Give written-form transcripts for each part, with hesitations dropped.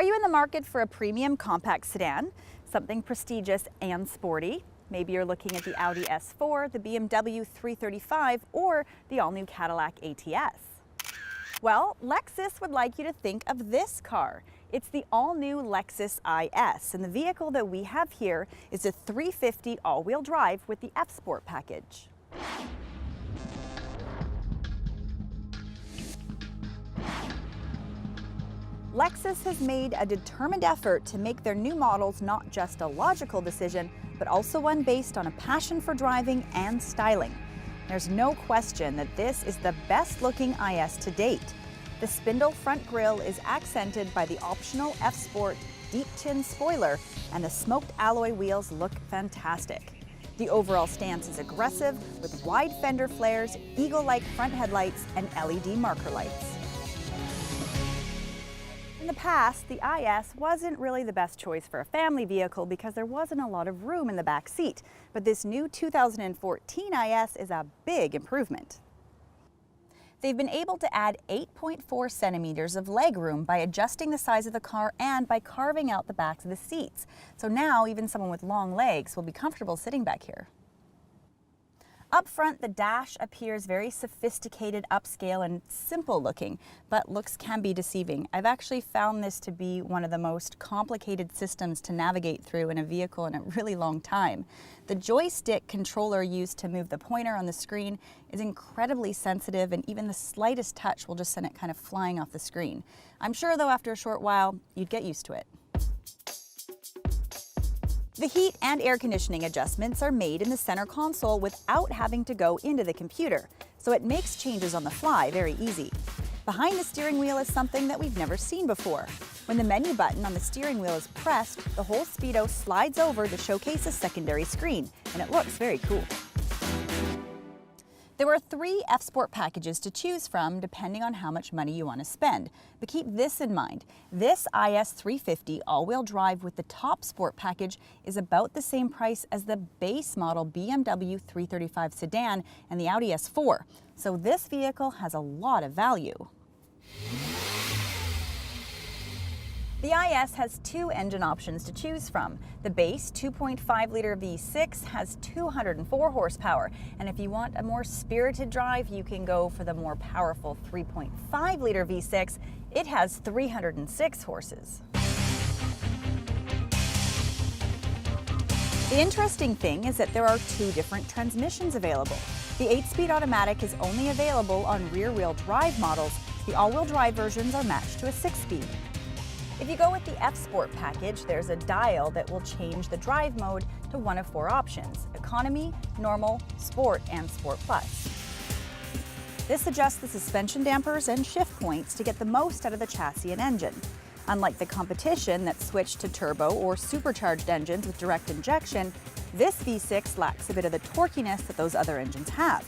Are you in the market for a premium compact sedan, something prestigious and sporty? Maybe you're looking at the Audi S4, the BMW 335, or the all-new Cadillac ATS. Well, Lexus would like you to think of this car. It's the all-new Lexus IS, and the vehicle that we have here is a 350 all-wheel drive with the F-Sport package. Lexus has made a determined effort to make their new models not just a logical decision, but also one based on a passion for driving and styling. There's no question that this is the best-looking IS to date. The spindle front grille is accented by the optional F-Sport deep tin spoiler, and the smoked alloy wheels look fantastic. The overall stance is aggressive, with wide fender flares, eagle-like front headlights, and LED marker lights. In the past, the IS wasn't really the best choice for a family vehicle because there wasn't a lot of room in the back seat, but this new 2014 IS is a big improvement. They've been able to add 8.4 centimeters of legroom by adjusting the size of the car and by carving out the backs of the seats. So now even someone with long legs will be comfortable sitting back here. Up front, the dash appears very sophisticated, upscale, and simple looking, but looks can be deceiving. I've actually found this to be one of the most complicated systems to navigate through in a vehicle in a really long time. The joystick controller used to move the pointer on the screen is incredibly sensitive, and even the slightest touch will just send it kind of flying off the screen. I'm sure, though, after a short while, you'd get used to it. The heat and air conditioning adjustments are made in the center console without having to go into the computer, so it makes changes on the fly very easy. Behind the steering wheel is something that we've never seen before. When the menu button on the steering wheel is pressed, the whole speedo slides over to showcase a secondary screen, and it looks very cool. There are 3 F-Sport packages to choose from depending on how much money you want to spend. But keep this in mind, this IS 350 all-wheel drive with the top sport package is about the same price as the base model BMW 335 sedan and the Audi S4. So this vehicle has a lot of value. The IS has 2 engine options to choose from. The base 2.5-liter V6 has 204 horsepower, and if you want a more spirited drive, you can go for the more powerful 3.5-liter V6. It has 306 horses. The interesting thing is that there are 2 different transmissions available. The 8-speed automatic is only available on rear-wheel drive models. The all-wheel drive versions are matched to a 6-speed. If you go with the F-Sport package, there's a dial that will change the drive mode to one of 4 options: Economy, Normal, Sport, and Sport Plus. This adjusts the suspension dampers and shift points to get the most out of the chassis and engine. Unlike the competition that switched to turbo or supercharged engines with direct injection, this V6 lacks a bit of the torquiness that those other engines have.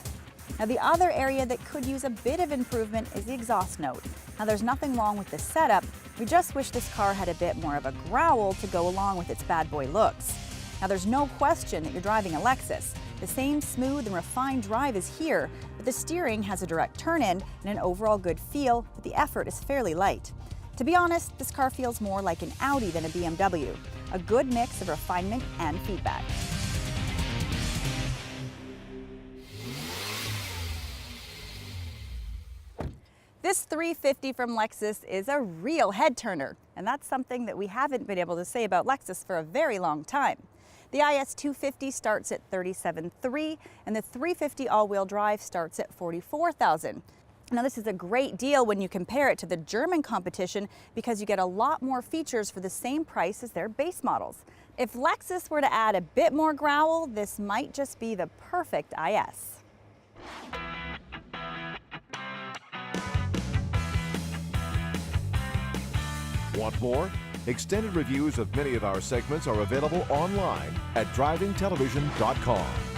Now, the other area that could use a bit of improvement is the exhaust note. Now, there's nothing wrong with this setup, we just wish this car had a bit more of a growl to go along with its bad boy looks. Now, there's no question that you're driving a Lexus. The same smooth and refined drive is here, but the steering has a direct turn-in and an overall good feel, but the effort is fairly light. To be honest, this car feels more like an Audi than a BMW, a good mix of refinement and feedback. This 350 from Lexus is a real head-turner, and that's something that we haven't been able to say about Lexus for a very long time. The IS 250 starts at $37,300, and the 350 all-wheel drive starts at $44,000. Now, this is a great deal when you compare it to the German competition because you get a lot more features for the same price as their base models. If Lexus were to add a bit more growl, this might just be the perfect IS. Want more? Extended reviews of many of our segments are available online at drivingtelevision.com.